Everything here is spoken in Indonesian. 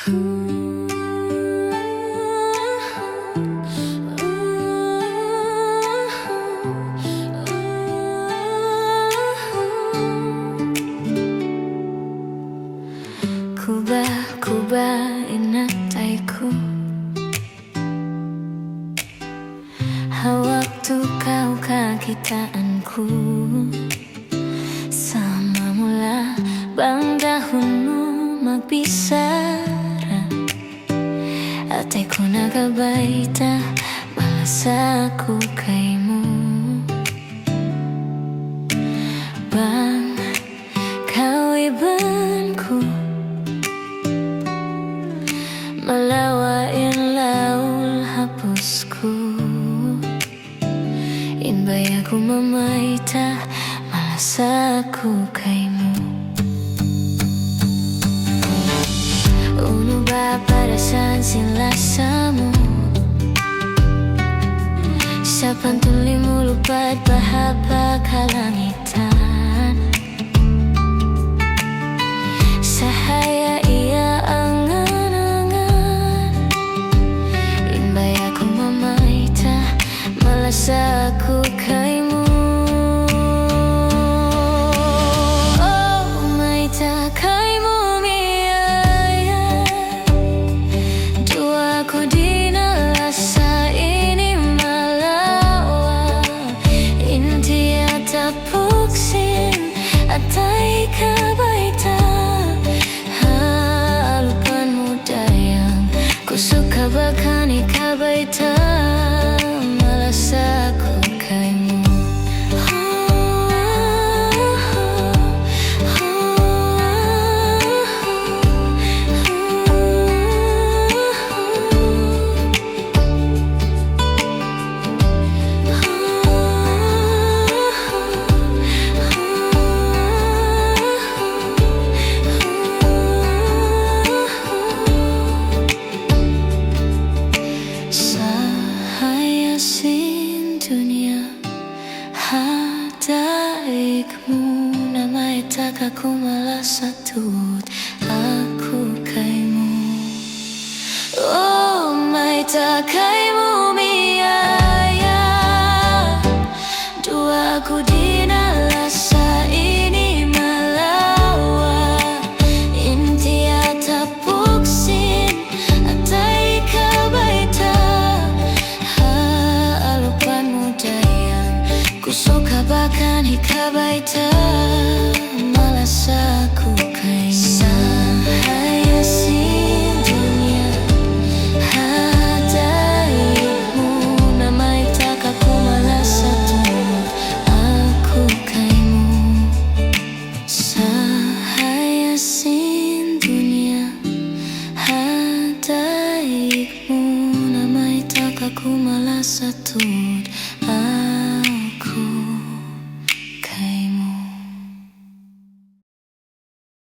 Ku inataiku waktu kau kakitaanku sama mula bang dahulu magbisara atay ko nagabaita malas ako kaymo bang kawiban ko malawain laul hapus ko inbay ako mamaita malas ako kaymo uno ba para saan sila mo sa pantuli mo lupad bahaba kalangitan sahaya iya ang aku kaymo oh maita kaymo miyaya dua ko dinalasa ini malawa inti atapuksin atay kabaita halupan mo dayang kusuka bakani kabaita aku kaymo hadaikmu na maita aku malas atut aku kaymo oh maita kaymo miyaya dua aku dinalasa ini malawa inti atapuksin atay kabaita halupan mo dayang kusuka bahkan hikabaita malas aku kaymo sahaya sin dunia hadaikmu na maita aku malas atut aku kaymo sahaya sin dunia hadaikmu na maita aku malas atut